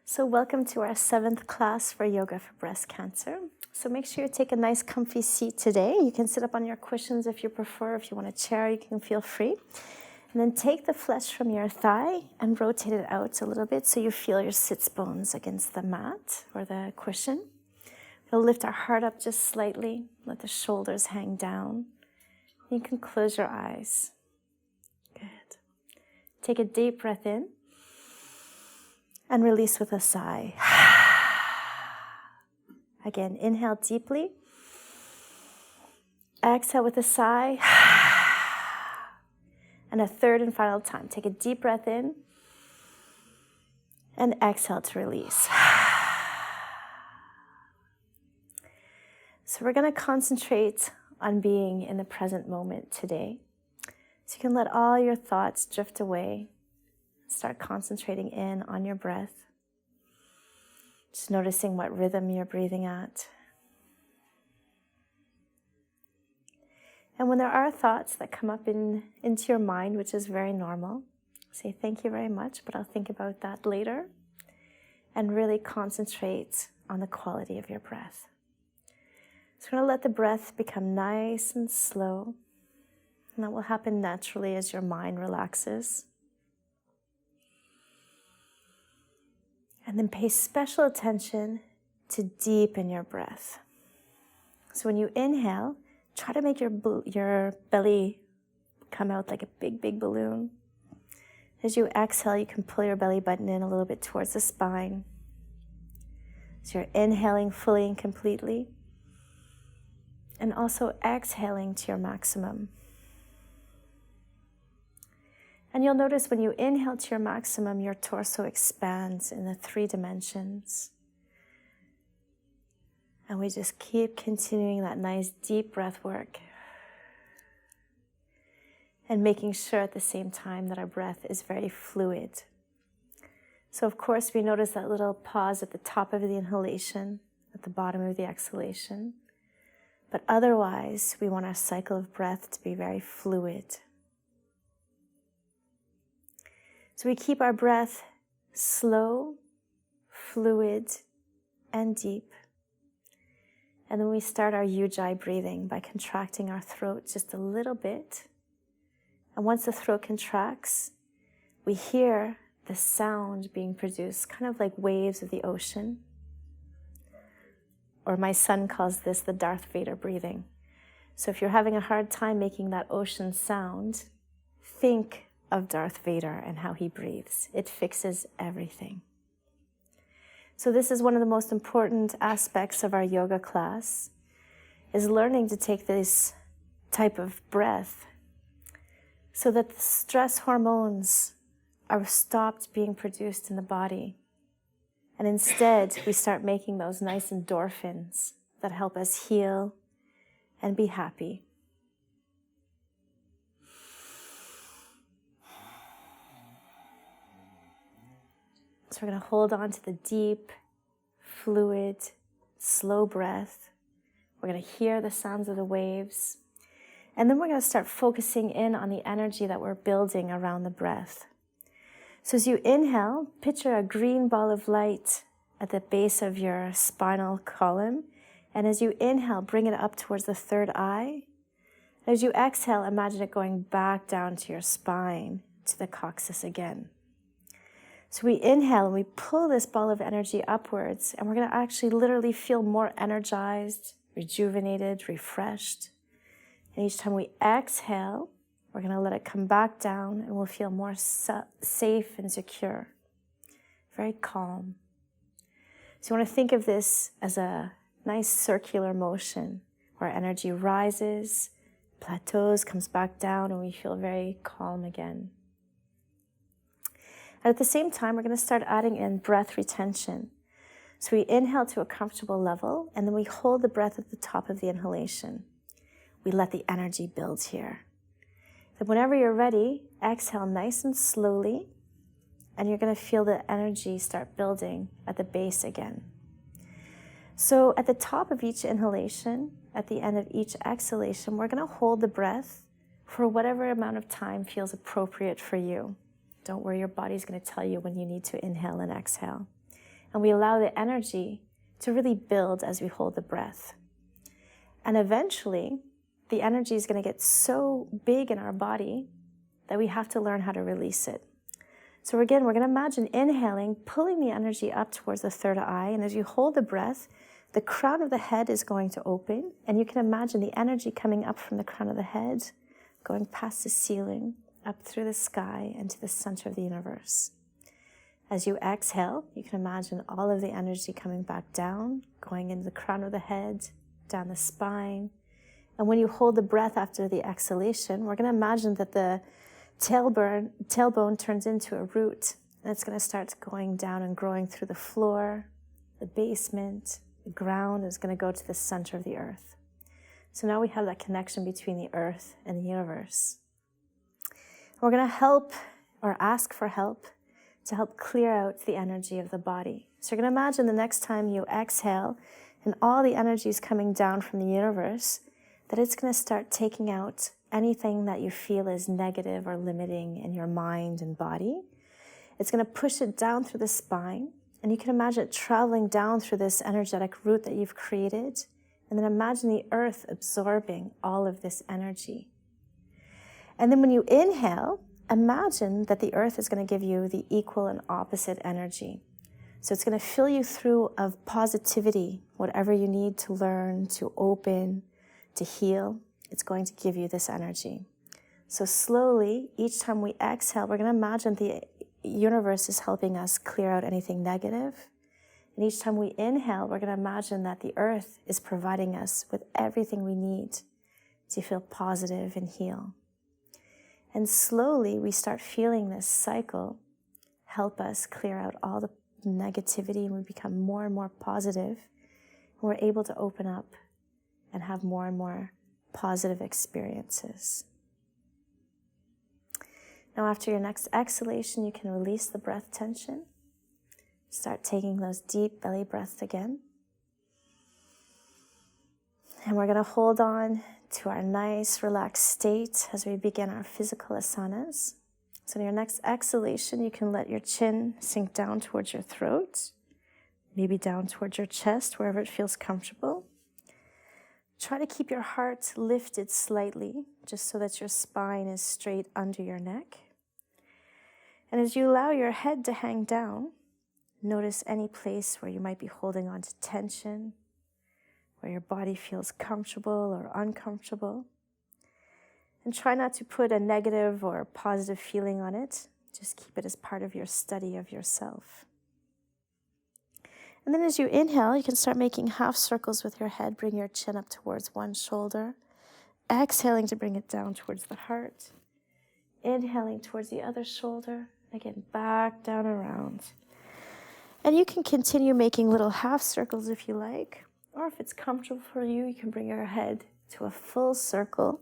So welcome to our 7th class for yoga for breast cancer. So make sure you take a nice comfy seat today. You can sit up on your cushions if you prefer. If you want a chair, you can feel free. And then take the flesh from your thigh and rotate it out a little bit so you feel your sits bones against the mat or the cushion. We'll lift our heart up just slightly. Let the shoulders hang down. You can close your eyes. Good. Take a deep breath in. And release with a sigh. Again, inhale deeply. Exhale with a sigh. And a third and final time. Take a deep breath in. And exhale to release. So we're going to concentrate on being in the present moment today. So you can let all your thoughts drift away. Start concentrating in on your breath. Just noticing what rhythm you're breathing at. And when there are thoughts that come up into your mind, which is very normal, say thank you very much, but I'll think about that later. And really concentrate on the quality of your breath. So we're going to let the breath become nice and slow. And that will happen naturally as your mind relaxes. And then pay special attention to deepen your breath. So when you inhale, try to make your belly come out like a big, big balloon. As you exhale, you can pull your belly button in a little bit towards the spine. So you're inhaling fully and completely. And also exhaling to your maximum. And you'll notice when you inhale to your maximum, your torso expands in the 3 dimensions. And we just keep continuing that nice deep breath work. And making sure at the same time that our breath is very fluid. So of course we notice that little pause at the top of the inhalation, at the bottom of the exhalation. But otherwise, we want our cycle of breath to be very fluid. So we keep our breath slow, fluid, and deep. And then we start our Ujjayi breathing by contracting our throat just a little bit. And once the throat contracts, we hear the sound being produced, kind of like waves of the ocean. Or my son calls this the Darth Vader breathing. So if you're having a hard time making that ocean sound, think of Darth Vader and how he breathes. It fixes everything. So this is one of the most important aspects of our yoga class, is learning to take this type of breath so that the stress hormones are stopped being produced in the body. And instead, we start making those nice endorphins that help us heal and be happy. So we're going to hold on to the deep, fluid, slow breath. We're going to hear the sounds of the waves. And then we're going to start focusing in on the energy that we're building around the breath. So as you inhale, picture a green ball of light at the base of your spinal column. And as you inhale, bring it up towards the 3rd eye. As you exhale, imagine it going back down to your spine, to the coccyx again. So we inhale and we pull this ball of energy upwards, and we're going to actually literally feel more energized, rejuvenated, refreshed. And each time we exhale, we're going to let it come back down, and we'll feel more safe and secure, very calm. So you want to think of this as a nice circular motion where energy rises, plateaus, comes back down, and we feel very calm again. And at the same time, we're going to start adding in breath retention. So we inhale to a comfortable level, and then we hold the breath at the top of the inhalation. We let the energy build here. Then whenever you're ready, exhale nice and slowly, and you're going to feel the energy start building at the base again. So at the top of each inhalation, at the end of each exhalation, we're going to hold the breath for whatever amount of time feels appropriate for you. Don't worry, your body's going to tell you when you need to inhale and exhale. And we allow the energy to really build as we hold the breath. And eventually, the energy is going to get so big in our body that we have to learn how to release it. So again, we're going to imagine inhaling, pulling the energy up towards the third eye. And as you hold the breath, the crown of the head is going to open. And you can imagine the energy coming up from the crown of the head, going past the ceiling, up through the sky, and to the center of the universe. As you exhale, you can imagine all of the energy coming back down, going into the crown of the head, down the spine. And when you hold the breath after the exhalation, we're going to imagine that the tailbone turns into a root, and it's going to start going down and growing through the floor, the basement, the ground is going to go to the center of the earth. So now we have that connection between the earth and the universe. We're going to help or ask for help to help clear out the energy of the body. So you're going to imagine the next time you exhale and all the energy is coming down from the universe, that it's going to start taking out anything that you feel is negative or limiting in your mind and body. It's going to push it down through the spine, and you can imagine it traveling down through this energetic root that you've created, and then imagine the earth absorbing all of this energy. And then when you inhale, imagine that the earth is going to give you the equal and opposite energy. So it's going to fill you through of positivity, whatever you need to learn, to open, to heal. It's going to give you this energy. So slowly, each time we exhale, we're going to imagine the universe is helping us clear out anything negative. And each time we inhale, we're going to imagine that the earth is providing us with everything we need to feel positive and heal. And slowly, we start feeling this cycle help us clear out all the negativity, and we become more and more positive. And we're able to open up and have more and more positive experiences. Now, after your next exhalation, you can release the breath tension. Start taking those deep belly breaths again. And we're going to hold on to our nice, relaxed state as we begin our physical asanas. So in your next exhalation, you can let your chin sink down towards your throat, maybe down towards your chest, wherever it feels comfortable. Try to keep your heart lifted slightly, just so that your spine is straight under your neck. And as you allow your head to hang down, notice any place where you might be holding on to tension, where your body feels comfortable or uncomfortable. And try not to put a negative or positive feeling on it. Just keep it as part of your study of yourself. And then as you inhale, you can start making half circles with your head. Bring your chin up towards one shoulder. Exhaling to bring it down towards the heart. Inhaling towards the other shoulder. Again, back, down, around. And you can continue making little half circles if you like. Or if it's comfortable for you, you can bring your head to a full circle.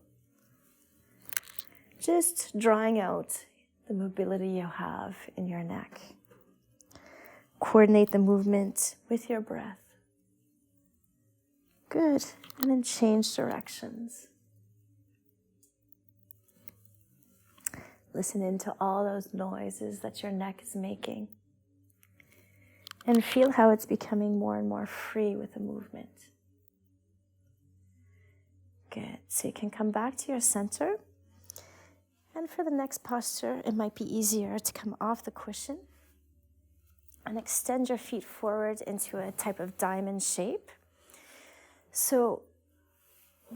Just drawing out the mobility you have in your neck. Coordinate the movement with your breath. Good. And then change directions. Listen into all those noises that your neck is making. And feel how it's becoming more and more free with the movement. Good. So you can come back to your center. And for the next posture, it might be easier to come off the cushion and extend your feet forward into a type of diamond shape. So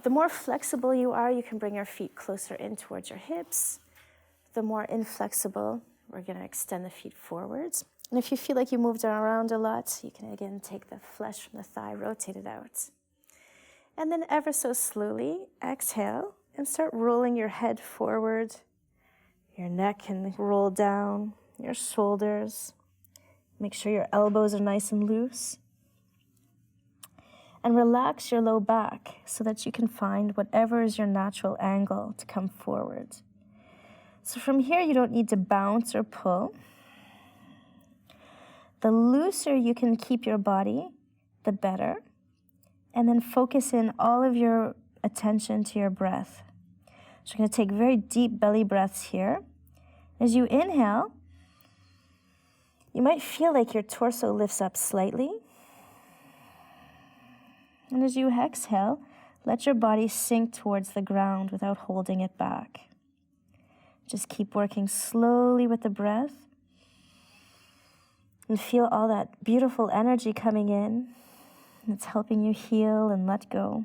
the more flexible you are, you can bring your feet closer in towards your hips. The more inflexible, we're going to extend the feet forwards. And if you feel like you moved around a lot, you can again take the flesh from the thigh, rotate it out. And then ever so slowly, exhale and start rolling your head forward. Your neck can roll down, your shoulders. Make sure your elbows are nice and loose. And relax your low back so that you can find whatever is your natural angle to come forward. So from here, you don't need to bounce or pull. The looser you can keep your body, the better. And then focus in all of your attention to your breath. So you're going to take very deep belly breaths here. As you inhale, You might feel like your torso lifts up slightly. And as you exhale, let your body sink towards the ground without holding it back. Just keep working slowly with the breath. And feel all that beautiful energy coming in. It's helping you heal and let go.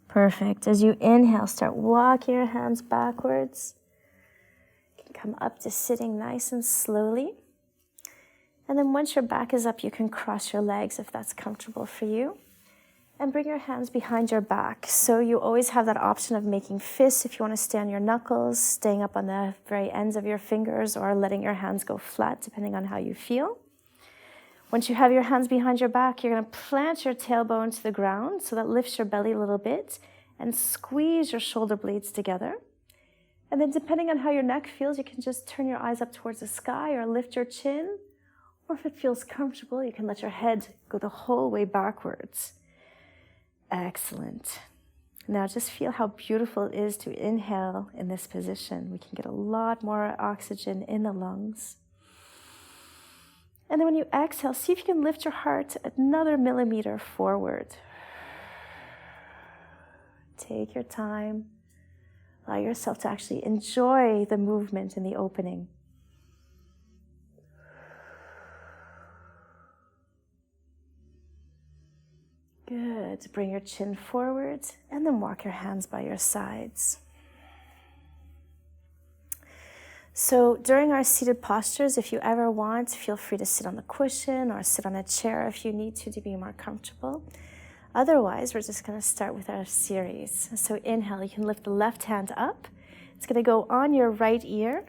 Perfect. As you inhale, start walking your hands backwards. You can come up to sitting nice and slowly. And then once your back is up, you can cross your legs if that's comfortable for you. And bring your hands behind your back. So you always have that option of making fists if you want to stay on your knuckles, staying up on the very ends of your fingers, or letting your hands go flat, depending on how you feel. Once you have your hands behind your back, you're going to plant your tailbone to the ground, so that lifts your belly a little bit, and squeeze your shoulder blades together. And then depending on how your neck feels, you can just turn your eyes up towards the sky or lift your chin. Or if it feels comfortable, you can let your head go the whole way backwards. Excellent. Now just feel how beautiful it is to inhale in this position. We can get a lot more oxygen in the lungs. And then when you exhale, see if you can lift your heart another millimeter forward. Take your time. Allow yourself to actually enjoy the movement in the opening. Good. Bring your chin forward and then walk your hands by your sides. So during our seated postures, if you ever want, feel free to sit on the cushion or sit on a chair if you need to be more comfortable. Otherwise, we're just going to start with our series. So inhale, you can lift the left hand up. It's going to go on your right ear,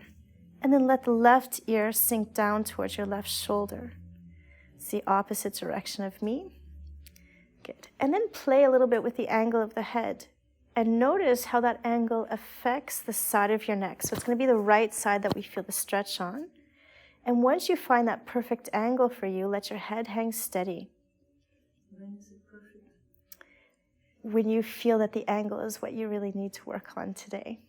and then let the left ear sink down towards your left shoulder. It's the opposite direction of me. Good. And then play a little bit with the angle of the head. And notice how that angle affects the side of your neck. So it's going to be the right side that we feel the stretch on. And once you find that perfect angle for you, let your head hang steady. When is it perfect? When you feel that the angle is what you really need to work on today.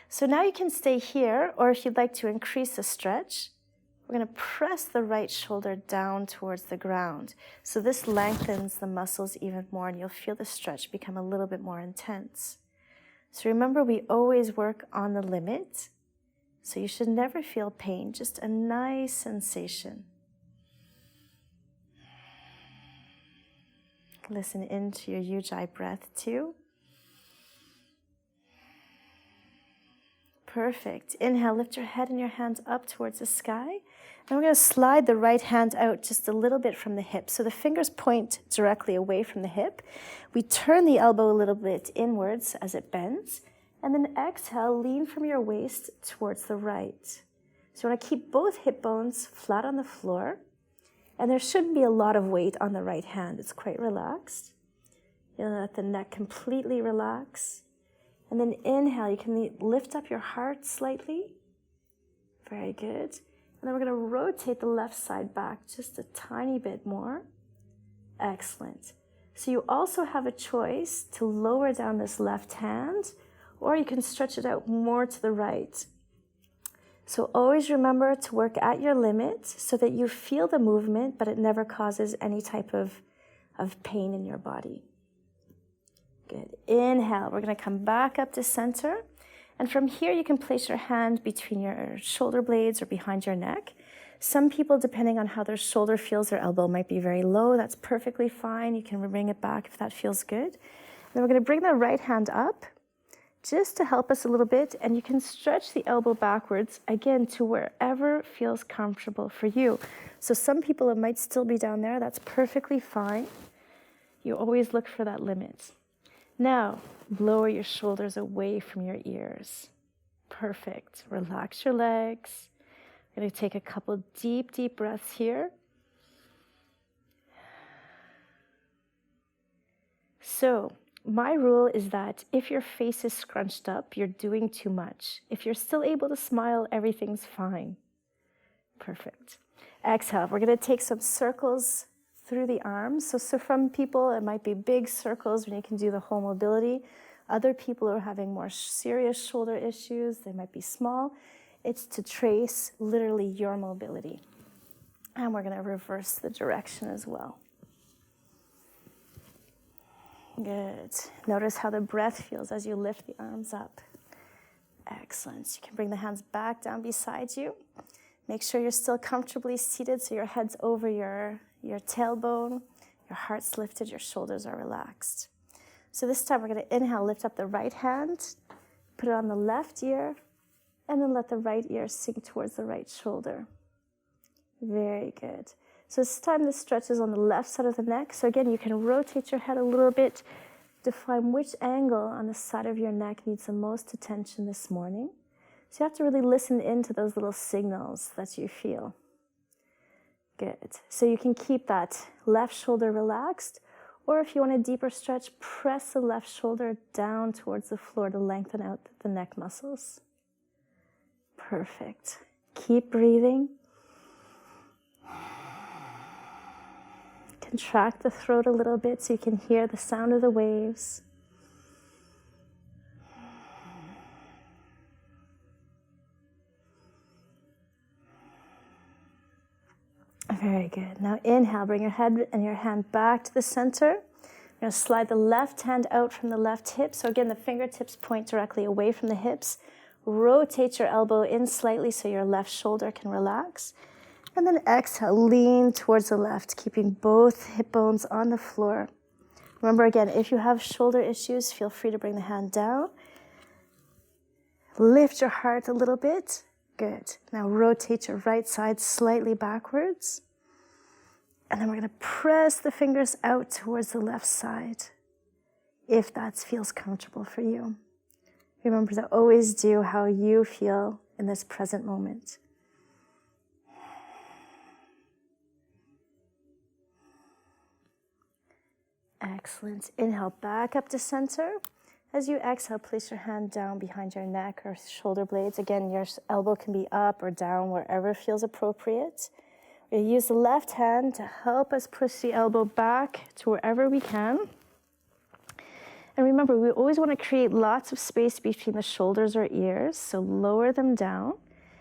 So now you can stay here, or if you'd like to increase the stretch, we're going to press the right shoulder down towards the ground. So this lengthens the muscles even more, and you'll feel the stretch become a little bit more intense. So remember, we always work on the limit. So you should never feel pain, just a nice sensation. Listen into your Ujjayi breath too. Perfect. Inhale, lift your head and your hands up towards the sky. And we're going to slide the right hand out just a little bit from the hip. So the fingers point directly away from the hip. We turn the elbow a little bit inwards as it bends. And then exhale, lean from your waist towards the right. So you want to keep both hip bones flat on the floor. And there shouldn't be a lot of weight on the right hand. It's quite relaxed. You'll let the neck completely relax. And then inhale, you can lift up your heart slightly. Very good. And then we're going to rotate the left side back just a tiny bit more. Excellent. So you also have a choice to lower down this left hand, or you can stretch it out more to the right. So always remember to work at your limit so that you feel the movement, but it never causes any type of pain in your body. Good. Inhale. We're going to come back up to center. And from here, you can place your hand between your shoulder blades or behind your neck. Some people, depending on how their shoulder feels, their elbow might be very low. That's perfectly fine. You can bring it back if that feels good. Then we're going to bring the right hand up just to help us a little bit. And you can stretch the elbow backwards, again, to wherever feels comfortable for you. So some people, it might still be down there. That's perfectly fine. You always look for that limit. Now, lower your shoulders away from your ears. Perfect. Relax your legs. I'm going to take a couple deep, deep breaths here. So, my rule is that if your face is scrunched up, you're doing too much. If you're still able to smile, everything's fine. Perfect. Exhale. We're going to take some circles through the arms. So from people, it might be big circles when you can do the whole mobility. Other people are having more serious shoulder issues. They might be small. It's to trace literally your mobility. And we're going to reverse the direction as well. Good. Notice how the breath feels as you lift the arms up. Excellent. You can bring the hands back down beside you. Make sure you're still comfortably seated so your head's over your tailbone, your heart's lifted, your shoulders are relaxed. So this time we're going to inhale, lift up the right hand, put it on the left ear, and then let the right ear sink towards the right shoulder. Very good. So this time the stretch is on the left side of the neck. So again, you can rotate your head a little bit to find which angle on the side of your neck needs the most attention this morning. So you have to really listen into those little signals that you feel. Good. So you can keep that left shoulder relaxed, or if you want a deeper stretch, press the left shoulder down towards the floor to lengthen out the neck muscles. Perfect. Keep breathing. Contract the throat a little bit so you can hear the sound of the waves. Very good. Now inhale, bring your head and your hand back to the center. You're going to slide the left hand out from the left hip. So again, the fingertips point directly away from the hips. Rotate your elbow in slightly so your left shoulder can relax. And then exhale, lean towards the left, keeping both hip bones on the floor. Remember again, if you have shoulder issues, feel free to bring the hand down. Lift your heart a little bit. Good. Now rotate your right side slightly backwards. And then we're going to press the fingers out towards the left side, if that feels comfortable for you. Remember to always do how you feel in this present moment. Excellent. Inhale back up to center. As you exhale, place your hand down behind your neck or shoulder blades. Again, your elbow can be up or down, wherever feels appropriate. We use the left hand to help us push the elbow back to wherever we can. And remember, we always want to create lots of space between the shoulders or ears, so lower them down,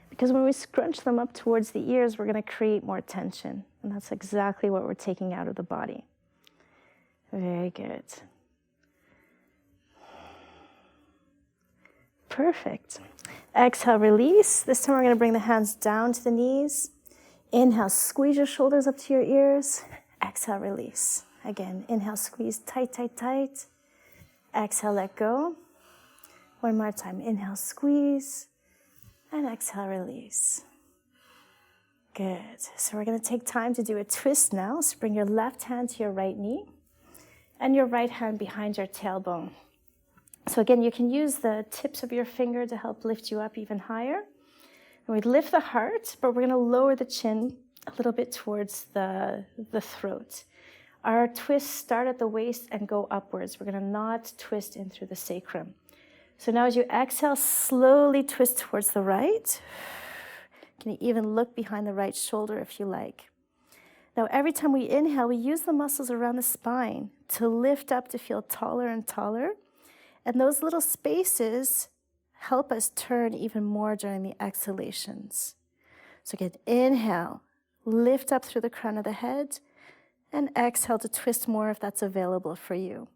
because when we scrunch them up towards the ears, we're going to create more tension. And that's exactly what we're taking out of the body. Very good. Perfect. Exhale, release. This time we're going to bring the hands down to the knees. Inhale, squeeze your shoulders up to your ears. Exhale, release. Again, inhale, squeeze tight, tight, tight. Exhale, let go. One more time. Inhale, squeeze. And exhale, release. Good. So we're going to take time to do a twist now. So bring your left hand to your right knee and your right hand behind your tailbone. So again, you can use the tips of your finger to help lift you up even higher. And we lift the heart, but we're going to lower the chin a little bit towards the throat. Our twists start at the waist and go upwards. We're going to not twist in through the sacrum. So now as you exhale, slowly twist towards the right. You can even look behind the right shoulder if you like. Now every time we inhale, we use the muscles around the spine to lift up to feel taller and taller. And those little spaces help us turn even more during the exhalations. So again, inhale, lift up through the crown of the head, and exhale to twist more if that's available for you.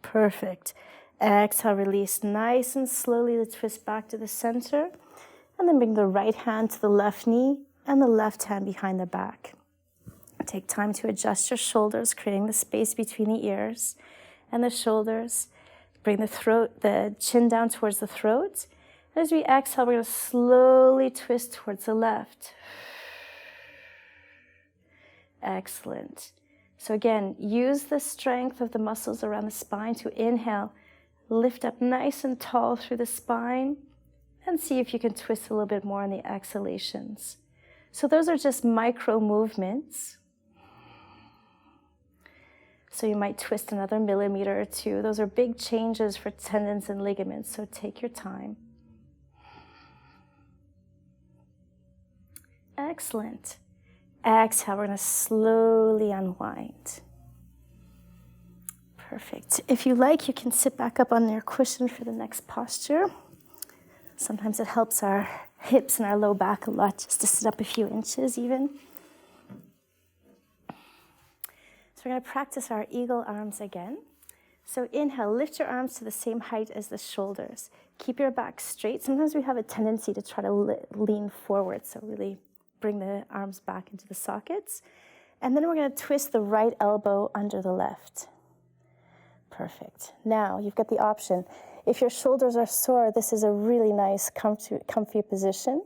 Perfect. Exhale, release nice and slowly the twist back to the center, and then bring the right hand to the left knee and the left hand behind the back. Take time to adjust your shoulders, creating the space between the ears and the shoulders. Bring the chin down towards the throat. As we exhale, we're going to slowly twist towards the left. Excellent. So again, use the strength of the muscles around the spine to inhale. Lift up nice and tall through the spine, and see if you can twist a little bit more on the exhalations. So those are just micro movements. So you might twist another millimeter or two. Those are big changes for tendons and ligaments, so take your time. Excellent. Exhale, we're going to slowly unwind. Perfect. If you like, you can sit back up on your cushion for the next posture. Sometimes it helps our hips and our low back a lot just to sit up a few inches even. So we're going to practice our eagle arms again. So inhale, lift your arms to the same height as the shoulders. Keep your back straight. Sometimes we have a tendency to try to lean forward, so really bring the arms back into the sockets. And then we're going to twist the right elbow under the left. Perfect. Now you've got the option. If your shoulders are sore, this is a really nice comfy position.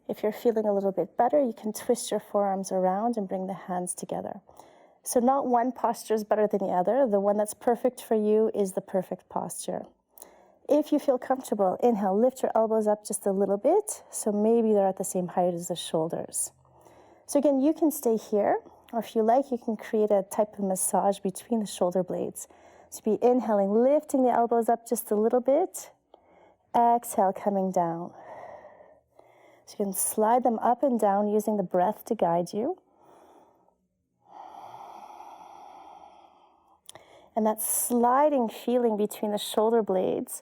If you're feeling a little bit better, you can twist your forearms around and bring the hands together. So not one posture is better than the other. The one that's perfect for you is the perfect posture. If you feel comfortable, inhale, lift your elbows up just a little bit. So maybe they're at the same height as the shoulders. So again, you can stay here, or if you like, you can create a type of massage between the shoulder blades. So be inhaling, lifting the elbows up just a little bit. Exhale, coming down. So you can slide them up and down using the breath to guide you. And that sliding feeling between the shoulder blades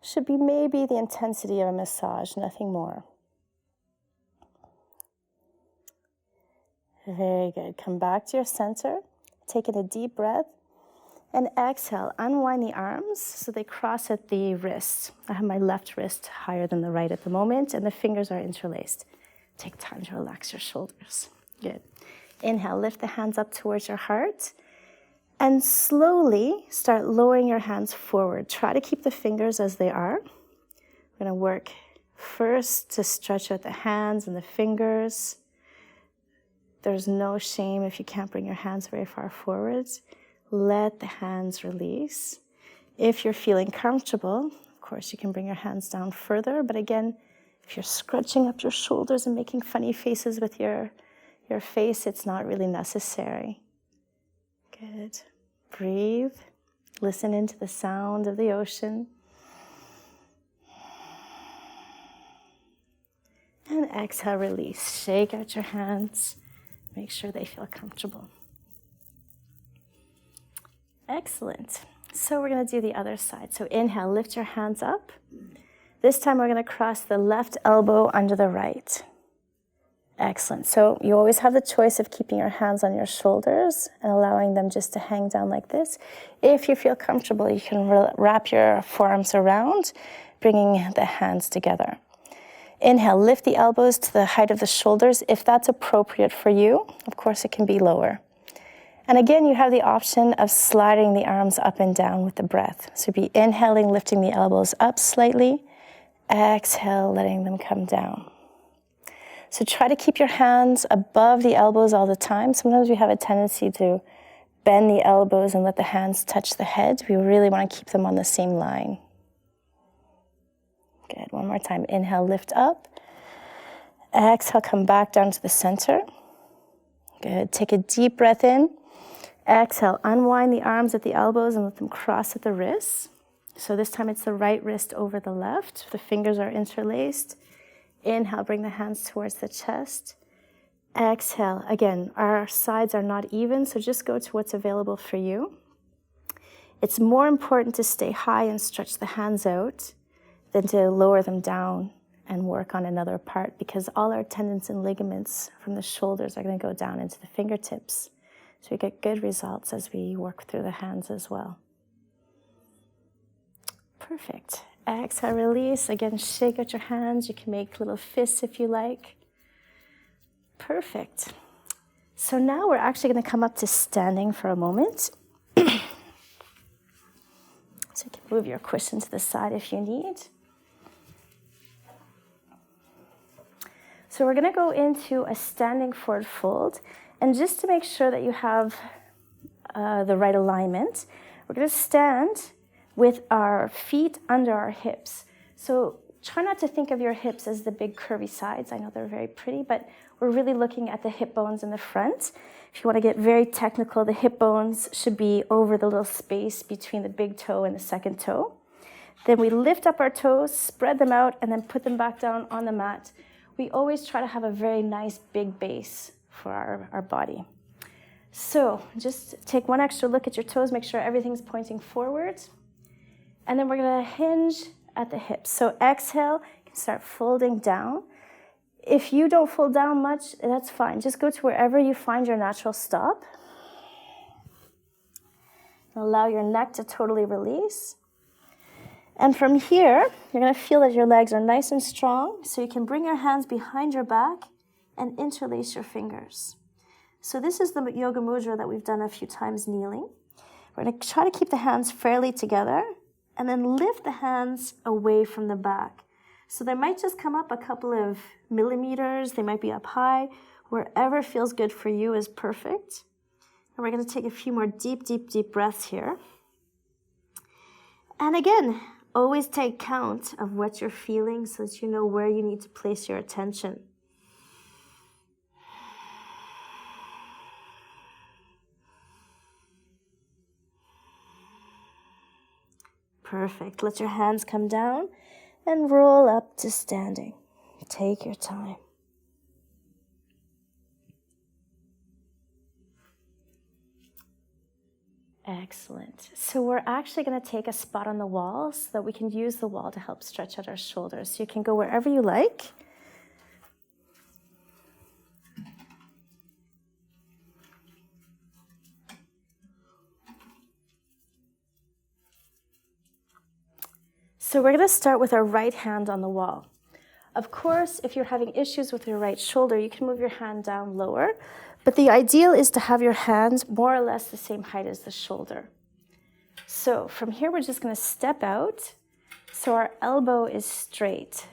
should be maybe the intensity of a massage, nothing more. Very good. Come back to your center. Taking a deep breath. And exhale, unwind the arms so they cross at the wrists. I have my left wrist higher than the right at the moment, and the fingers are interlaced. Take time to relax your shoulders. Good. Inhale, lift the hands up towards your heart. And slowly start lowering your hands forward. Try to keep the fingers as they are. We're going to work first to stretch out the hands and the fingers. There's no shame if you can't bring your hands very far forward. Let the hands release. If you're feeling comfortable, of course, you can bring your hands down further. But again, if you're scrunching up your shoulders and making funny faces with your face, it's not really necessary. Good. Breathe. Listen into the sound of the ocean. And exhale, release. Shake out your hands. Make sure they feel comfortable. Excellent. So we're going to do the other side. So inhale, lift your hands up. This time we're going to cross the left elbow under the right. Excellent. So you always have the choice of keeping your hands on your shoulders and allowing them just to hang down like this. If you feel comfortable, you can wrap your forearms around, bringing the hands together. Inhale, lift the elbows to the height of the shoulders. If that's appropriate for you, of course, it can be lower. And again, you have the option of sliding the arms up and down with the breath. So be inhaling, lifting the elbows up slightly. Exhale, letting them come down. So try to keep your hands above the elbows all the time. Sometimes we have a tendency to bend the elbows and let the hands touch the head. We really want to keep them on the same line. Good. One more time. Inhale, lift up. Exhale, come back down to the center. Good. Take a deep breath in. Exhale, unwind the arms at the elbows and let them cross at the wrists. So this time it's the right wrist over the left. The fingers are interlaced. Inhale, bring the hands towards the chest. Exhale. Again, our sides are not even, so just go to what's available for you. It's more important to stay high and stretch the hands out than to lower them down and work on another part, because all our tendons and ligaments from the shoulders are going to go down into the fingertips. So we get good results as we work through the hands as well. Perfect. Exhale, release. Again, shake out your hands. You can make little fists if you like. Perfect. So now we're actually going to come up to standing for a moment. So you can move your cushion to the side if you need. So we're going to go into a standing forward fold. And just to make sure that you have the right alignment, we're going to stand with our feet under our hips. So try not to think of your hips as the big curvy sides. I know they're very pretty, but we're really looking at the hip bones in the front. If you want to get very technical, the hip bones should be over the little space between the big toe and the second toe. Then we lift up our toes, spread them out, and then put them back down on the mat. We always try to have a very nice big base for our body. So just take one extra look at your toes, make sure everything's pointing forward. And then we're going to hinge at the hips. So exhale, you can start folding down. If you don't fold down much, that's fine. Just go to wherever you find your natural stop. Allow your neck to totally release. And from here, you're going to feel that your legs are nice and strong, so you can bring your hands behind your back and interlace your fingers. So this is the yoga mudra that we've done a few times kneeling. We're going to try to keep the hands fairly together and then lift the hands away from the back. So they might just come up a couple of millimeters. They might be up high. Wherever feels good for you is perfect. And we're going to take a few more deep, deep, deep breaths here. And again, always take count of what you're feeling so that you know where you need to place your attention. Perfect. Let your hands come down and roll up to standing. Take your time. Excellent. So we're actually going to take a spot on the wall so that we can use the wall to help stretch out our shoulders. So you can go wherever you like. So we're going to start with our right hand on the wall. Of course, if you're having issues with your right shoulder, you can move your hand down lower, but the ideal is to have your hands more or less the same height as the shoulder. So from here, we're just going to step out so our elbow is straight.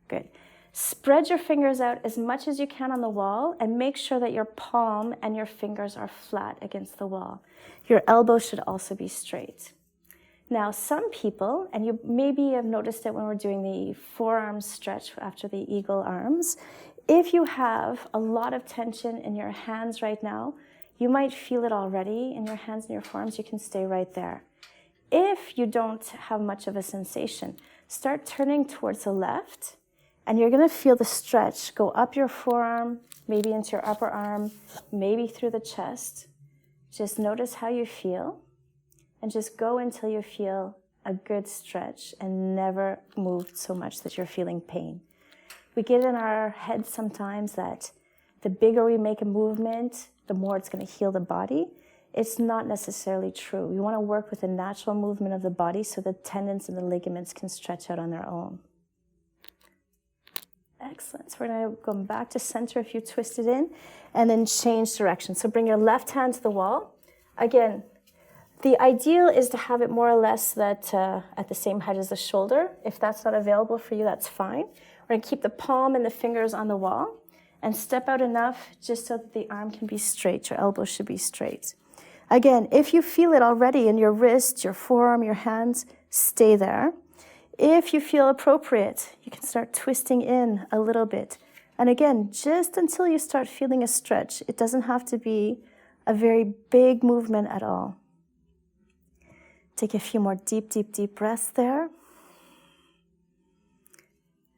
Good. Spread your fingers out as much as you can on the wall and make sure that your palm and your fingers are flat against the wall. Your elbow should also be straight. Now, some people, and you maybe have noticed it when we're doing the forearm stretch after the eagle arms, if you have a lot of tension in your hands right now, you might feel it already in your hands and your forearms. You can stay right there. If you don't have much of a sensation, start turning towards the left, and you're going to feel the stretch go up your forearm, maybe into your upper arm, maybe through the chest. Just notice how you feel. And just go until you feel a good stretch and never move so much that you're feeling pain. We get in our heads sometimes that the bigger we make a movement, the more it's going to heal the body. It's not necessarily true. We want to work with the natural movement of the body so the tendons and the ligaments can stretch out on their own. Excellent. So we're going to go back to center if you twist it in, and then change direction. So bring your left hand to the wall. Again, the ideal is to have it more or less that at the same height as the shoulder. If that's not available for you, that's fine. We're going to keep the palm and the fingers on the wall and step out enough just so that the arm can be straight. Your elbow should be straight. Again, if you feel it already in your wrist, your forearm, your hands, stay there. If you feel appropriate, you can start twisting in a little bit. And again, just until you start feeling a stretch. It doesn't have to be a very big movement at all. Take a few more deep, deep, deep breaths there.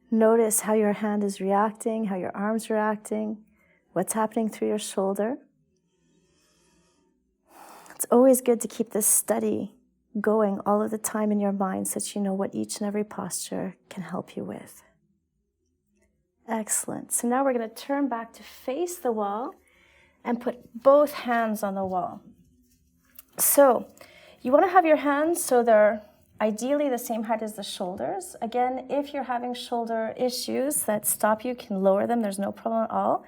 Notice how your hand is reacting, how your arm's reacting, what's happening through your shoulder. It's always good to keep this study going all of the time in your mind so that you know what each and every posture can help you with. Excellent. So now we're going to turn back to face the wall and put both hands on the wall. So you want to have your hands so they're ideally the same height as the shoulders. Again, if you're having shoulder issues that stop you, can lower them. There's no problem at all.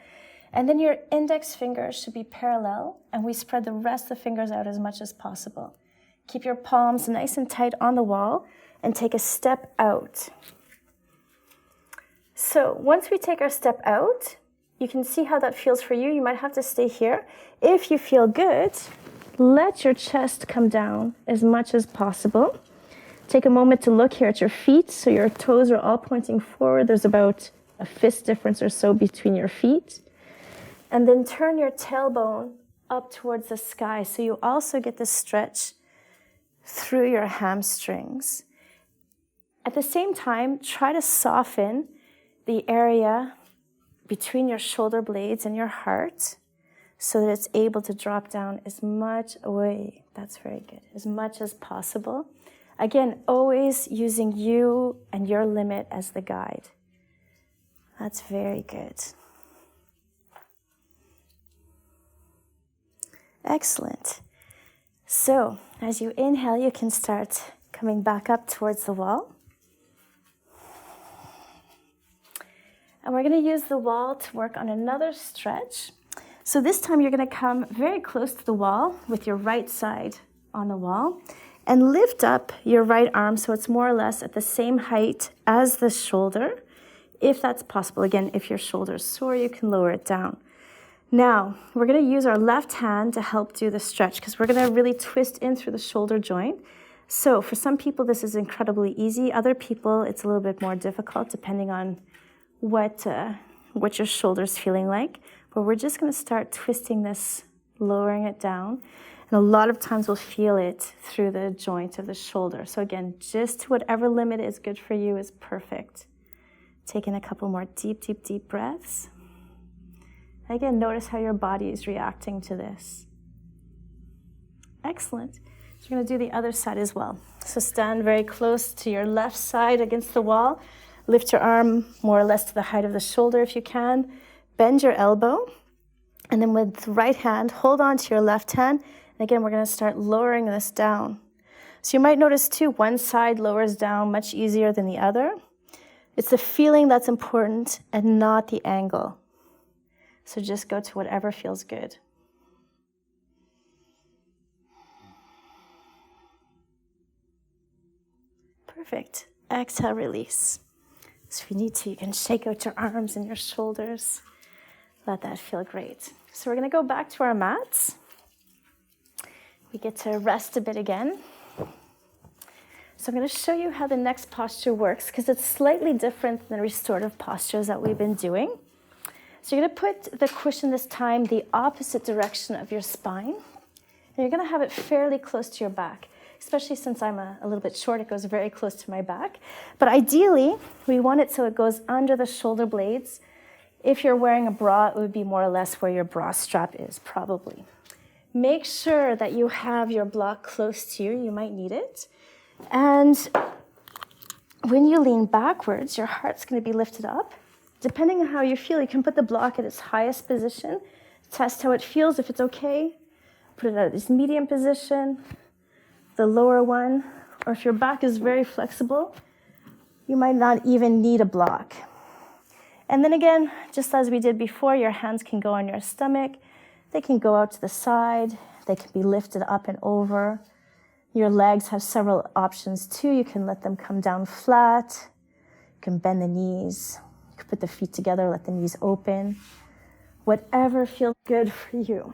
And then your index fingers should be parallel, and we spread the rest of the fingers out as much as possible. Keep your palms nice and tight on the wall and take a step out. So once we take our step out, you can see how that feels for you. You might have to stay here. If you feel good, let your chest come down as much as possible. take a moment to look here at your feet. So your toes are all pointing forward. There's about a fist difference or so between your feet. And then turn your tailbone up towards the sky. So you also get this stretch through your hamstrings. At the same time, try to soften the area between your shoulder blades and your heart so that it's able to drop down as much away. That's very good. As much as possible. Again, always using you and your limit as the guide. That's very good. Excellent. So, as you inhale, you can start coming back up towards the wall. And we're going to use the wall to work on another stretch. So this time you're going to come very close to the wall with your right side on the wall and lift up your right arm so it's more or less at the same height as the shoulder, if that's possible. Again, if your shoulder's sore, you can lower it down. Now, we're going to use our left hand to help do the stretch because we're going to really twist in through the shoulder joint. So for some people, this is incredibly easy. Other people, it's a little bit more difficult depending on what your shoulder's feeling like. But we're just going to start twisting this, lowering it down. And a lot of times we'll feel it through the joint of the shoulder. So again, just whatever limit is good for you is perfect. Taking a couple more deep, deep, deep breaths. Again, notice how your body is reacting to this. Excellent. So we're going to do the other side as well. So stand very close to your left side against the wall. Lift your arm more or less to the height of the shoulder if you can. Bend your elbow. And then with the right hand, hold on to your left hand. And again, we're going to start lowering this down. So you might notice too, one side lowers down much easier than the other. It's the feeling that's important and not the angle. So just go to whatever feels good. Perfect. Exhale, release. So if you need to, you can shake out your arms and your shoulders. Let that feel great. So we're going to go back to our mats. We get to rest a bit again. So I'm going to show you how the next posture works because it's slightly different than the restorative postures that we've been doing. So you're going to put the cushion this time the opposite direction of your spine. And you're going to have it fairly close to your back. Especially since I'm a little bit short, it goes very close to my back. But ideally, we want it so it goes under the shoulder blades. If you're wearing a bra, it would be more or less where your bra strap is, probably. Make sure that you have your block close to you. You might need it. And when you lean backwards, your heart's going to be lifted up. Depending on how you feel, you can put the block at its highest position. Test how it feels. If it's okay, put it at its medium position. The lower one, or if your back is very flexible, you might not even need a block. And then again, just as we did before, your hands can go on your stomach. They can go out to the side. They can be lifted up and over. Your legs have several options too. You can let them come down flat. You can bend the knees. You can put the feet together, let the knees open. Whatever feels good for you.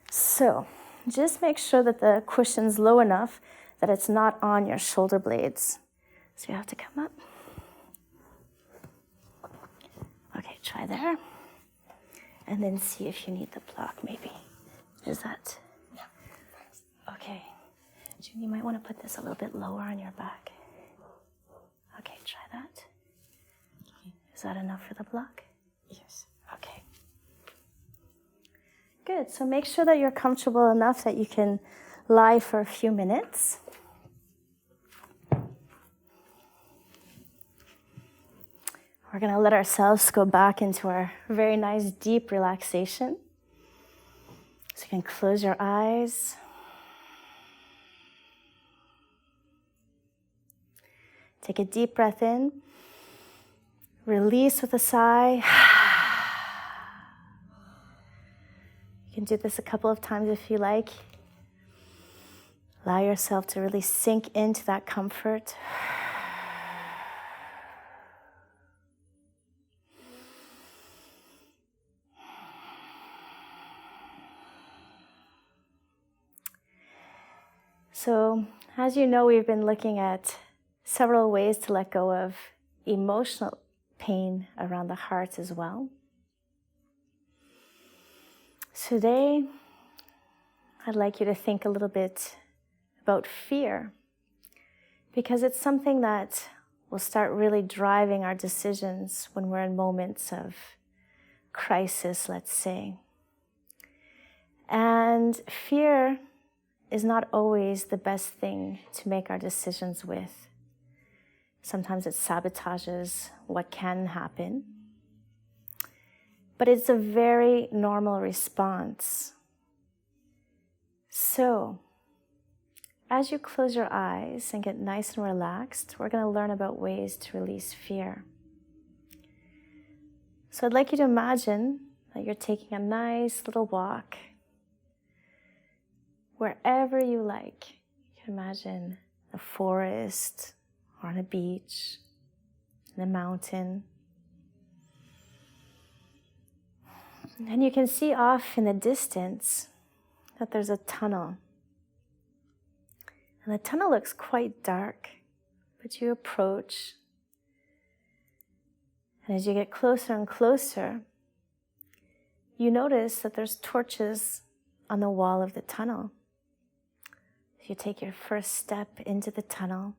So, just make sure that the cushion's low enough that it's not on your shoulder blades. So you have to come up. Okay, try there. And then see if you need the block maybe. Is that? Yeah. Okay. June, you might want to put this a little bit lower on your back. Okay, try that. Is that enough for the block? Yes. Okay. Good, so make sure that you're comfortable enough that you can lie for a few minutes. We're going to let ourselves go back into our very nice deep relaxation. So you can close your eyes. Take a deep breath in. Release with a sigh. You can do this a couple of times if you like. Allow yourself to really sink into that comfort. So As you know, we've been looking at several ways to let go of emotional pain around the heart as well. Today, I'd like you to think a little bit about fear, because it's something that will start really driving our decisions when we're in moments of crisis, let's say. And fear is not always the best thing to make our decisions with. Sometimes it sabotages what can happen. But it's a very normal response. So, as you close your eyes and get nice and relaxed, we're going to learn about ways to release fear. So I'd like you to imagine that you're taking a nice little walk wherever you like. You can imagine a forest or on a beach, in a mountain. And you can see off in the distance that there's a tunnel. And the tunnel looks quite dark, but you approach. And as you get closer and closer, you notice that there's torches on the wall of the tunnel. You take your first step into the tunnel,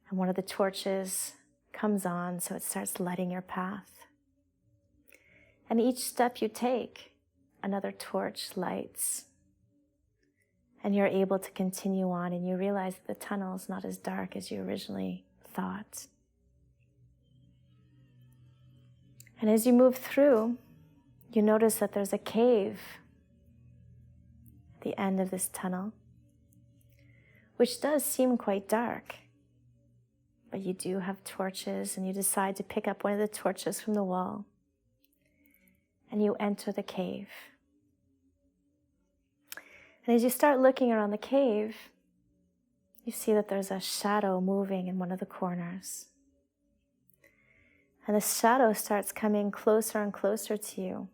and one of the torches comes on, so it starts lighting your path. And each step you take, another torch lights. And you're able to continue on, and you realize that the tunnel is not as dark as you originally thought. And as you move through, you notice that there's a cave at the end of this tunnel, which does seem quite dark. But you do have torches, and you decide to pick up one of the torches from the wall, and you enter the cave. And as you start looking around the cave, you see that there's a shadow moving in one of the corners. And the shadow starts coming closer and closer to you.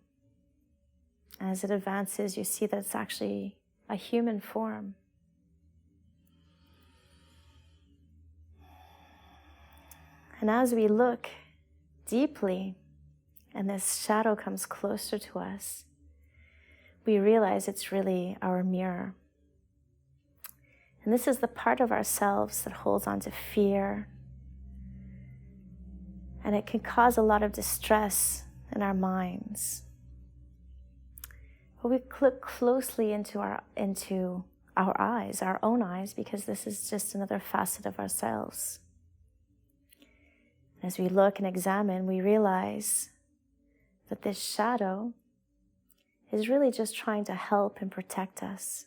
As it advances, you see that it's actually a human form. And as we look deeply, and this shadow comes closer to us, we realize it's really our mirror. And this is the part of ourselves that holds on to fear. And it can cause a lot of distress in our minds. But we look closely into our eyes, our own eyes, because this is just another facet of ourselves. As we look and examine, we realize that this shadow is really just trying to help and protect us.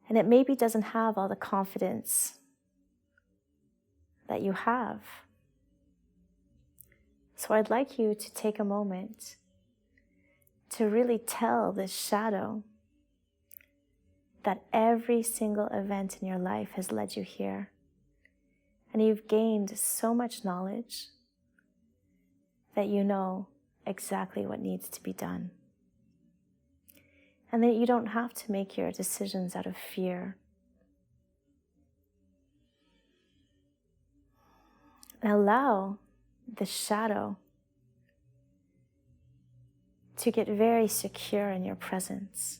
And it maybe doesn't have all the confidence that you have. So I'd like you to take a moment to really tell this shadow that every single event in your life has led you here. And you've gained so much knowledge that you know exactly what needs to be done. And that you don't have to make your decisions out of fear. And allow the shadow to get very secure in your presence.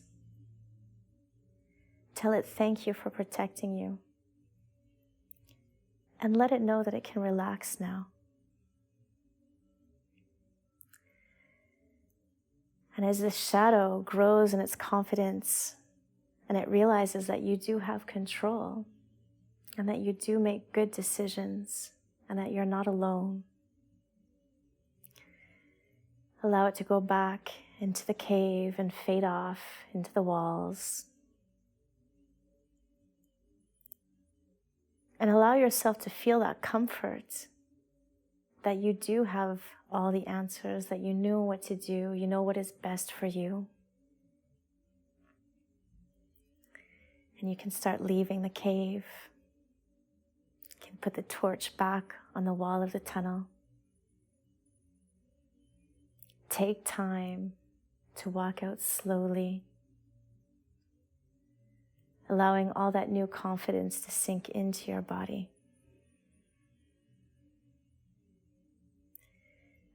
Tell it thank you for protecting you. And let it know that it can relax now. And as the shadow grows in its confidence, and it realizes that you do have control, and that you do make good decisions, and that you're not alone, allow it to go back into the cave and fade off into the walls. And allow yourself to feel that comfort, that you do have all the answers, that you know what to do, you know what is best for you. And you can start leaving the cave. You can put the torch back on the wall of the tunnel. Take time to walk out slowly. allowing all that new confidence to sink into your body.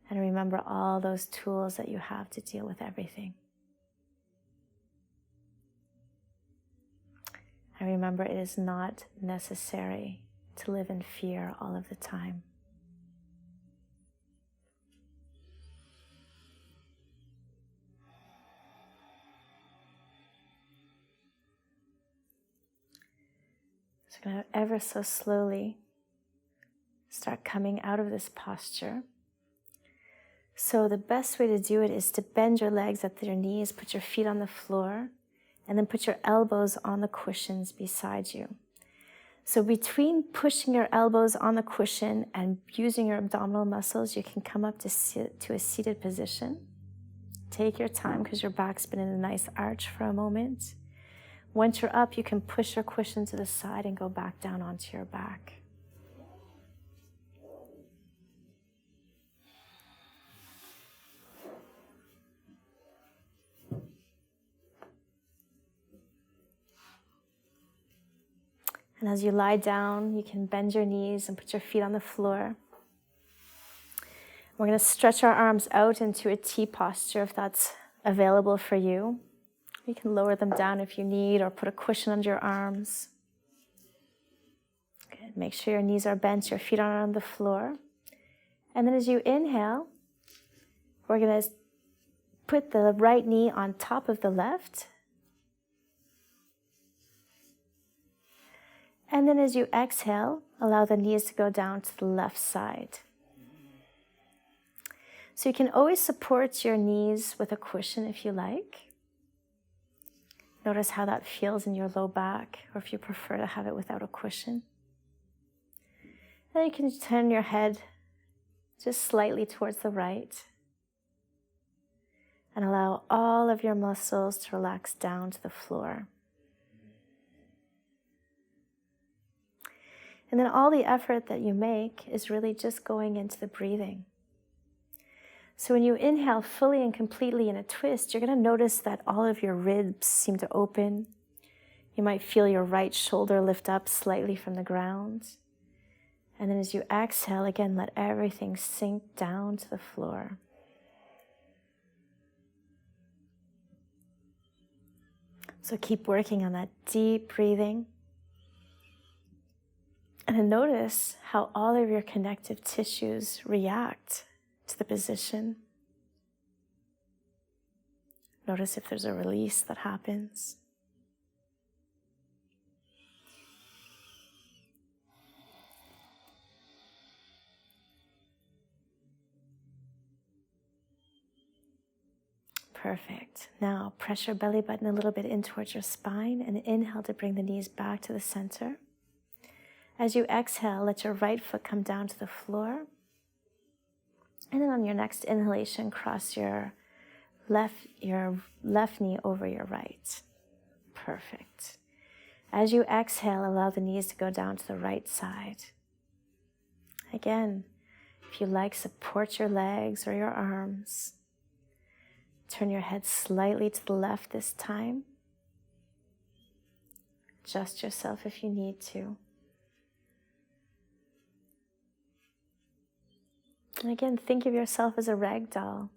And remember all those tools that you have to deal with everything. And remember, it is not necessary to live in fear all of the time. So we're going to ever so slowly start coming out of this posture. So the best way to do it is to bend your legs at your knees, put your feet on the floor, and then put your elbows on the cushions beside you. So between pushing your elbows on the cushion and using your abdominal muscles, you can come up to a seated position. Take your time because your back's been in a nice arch for a moment. Once you're up, you can push your cushion to the side and go back down onto your back. And as you lie down, you can bend your knees and put your feet on the floor. We're going to stretch our arms out into a T posture if that's available for you. You can lower them down if you need, or put a cushion under your arms. Good. Make sure your knees are bent, your feet are on the floor. And then as you inhale, we're going to put the right knee on top of the left. And then as you exhale, allow the knees to go down to the left side. So you can always support your knees with a cushion if you like. Notice how that feels in your low back, or if you prefer to have it without a cushion. Then you can turn your head just slightly towards the right and allow all of your muscles to relax down to the floor. And then all the effort that you make is really just going into the breathing. So when you inhale fully and completely in a twist, you're going to notice that all of your ribs seem to open. You might feel your right shoulder lift up slightly from the ground. And then as you exhale, again, let everything sink down to the floor. So keep working on that deep breathing. And then notice how all of your connective tissues react to the position. Notice if there's a release that happens. Perfect. Now press your belly button a little bit in towards your spine and inhale to bring the knees back to the center. As you exhale, let your right foot come down to the floor. And then on your next inhalation, cross your left knee over your right. Perfect. As you exhale, allow the knees to go down to the right side. Again, if you like, support your legs or your arms. Turn your head slightly to the left this time. Adjust yourself if you need to. And again, think of yourself as a rag doll.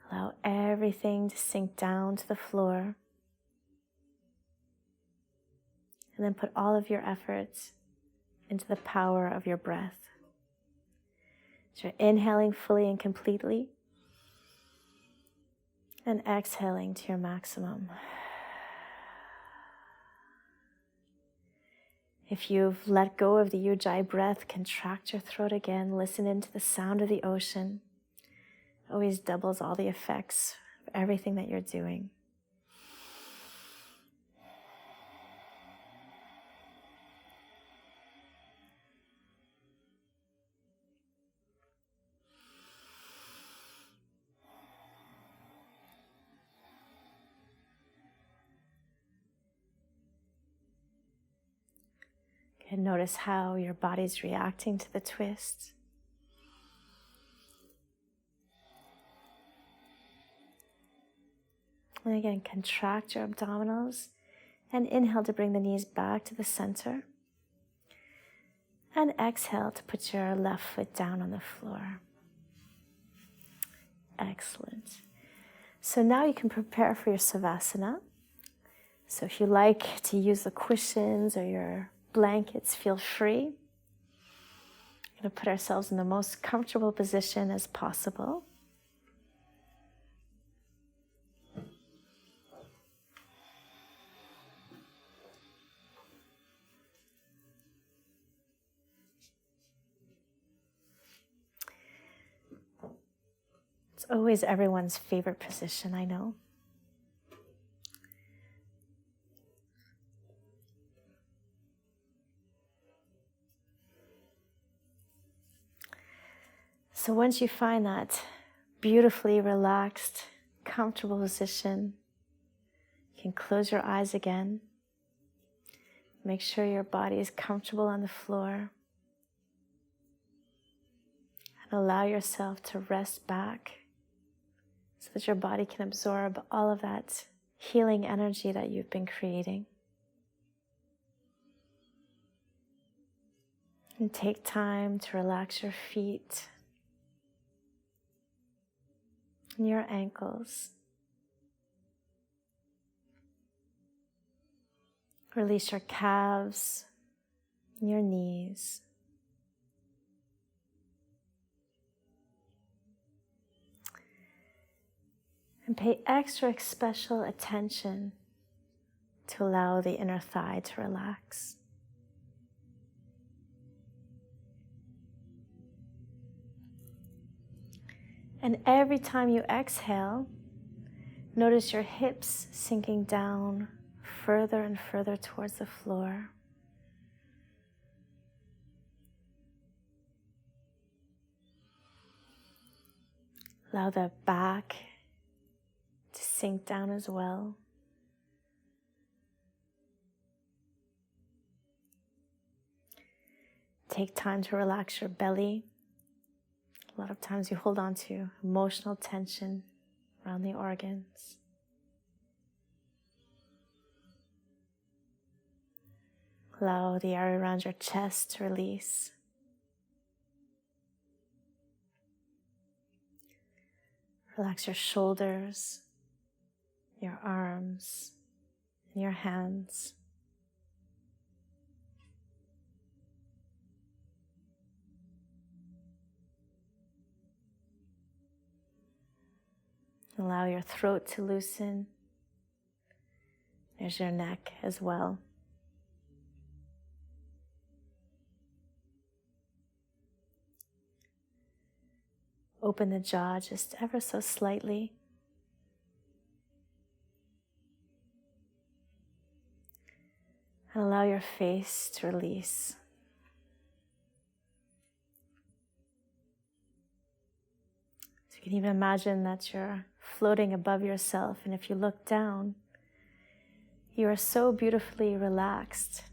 Allow everything to sink down to the floor. And then put all of your efforts into the power of your breath. So you're inhaling fully and completely. And exhaling to your maximum. If you've let go of the Ujjayi breath, contract your throat again. Listen into the sound of the ocean. It always doubles all the effects of everything that you're doing. And notice how your body's reacting to the twist. And again, contract your abdominals And inhale to bring the knees back to the center. And exhale to put your left foot down on the floor. Excellent. So now you can prepare for your Savasana. So if you like to use the cushions or your blankets, feel free. We're going to put ourselves in the most comfortable position as possible. It's always everyone's favorite position, I know. So once you find that beautifully relaxed, comfortable position, you can close your eyes again. Make sure your body is comfortable on the floor. And allow yourself to rest back so that your body can absorb all of that healing energy that you've been creating. And take time to relax your feet and your ankles. Release your calves and your knees. And pay extra special attention to allow the inner thigh to relax. And every time you exhale, notice your hips sinking down further and further towards the floor. Allow the back to sink down as well. Take time to relax your belly. A lot of times you hold on to emotional tension around the organs. Allow the area around your chest to release. Relax your shoulders, your arms, and your hands. Allow your throat to loosen. There's your neck as well. Open the jaw just ever so slightly. And allow your face to release. So you can even imagine that you're floating above yourself, and if you look down, you are so beautifully relaxed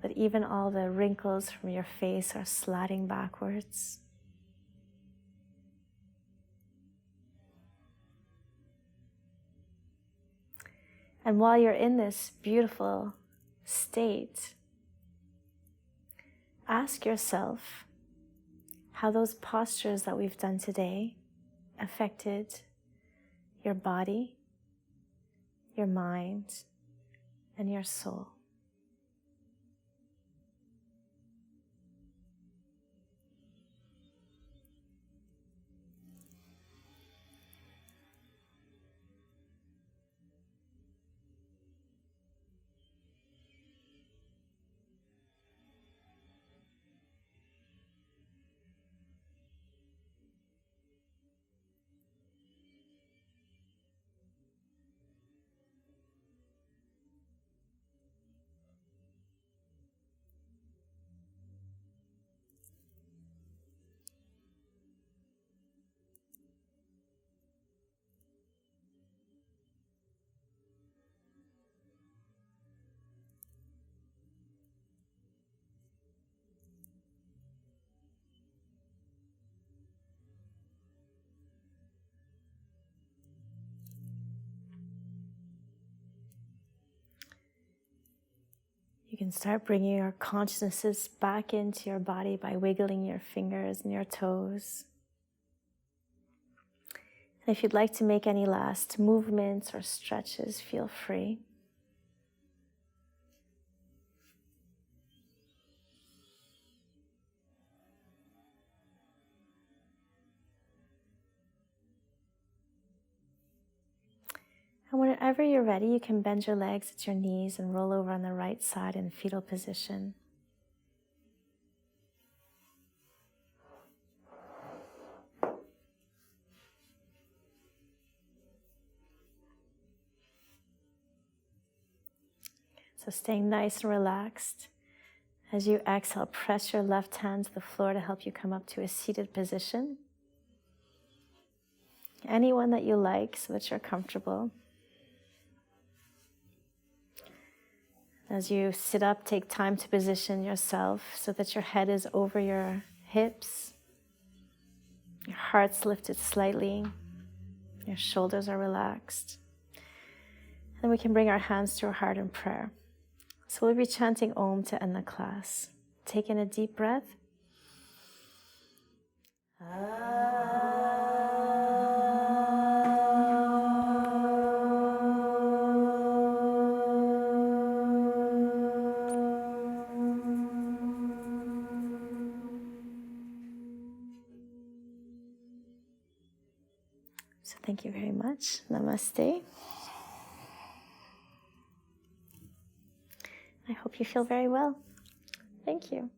that even all the wrinkles from your face are sliding backwards. And while you're in this beautiful state, ask yourself how those postures that we've done today affected your body, your mind, and your soul. You can start bringing your consciousnesses back into your body by wiggling your fingers and your toes. And if you'd like to make any last movements or stretches, feel free. And whenever you're ready, you can bend your legs at your knees and roll over on the right side in fetal position. So staying nice and relaxed. As you exhale, press your left hand to the floor to help you come up to a seated position. Anyone that you like so that you're comfortable. As you sit up, take time to position yourself so that your head is over your hips. Your heart's lifted slightly. Your shoulders are relaxed. And we can bring our hands to our heart in prayer. So we'll be chanting Om to end the class. Take in a deep breath. So thank you very much. Namaste. I hope you feel very well. Thank you.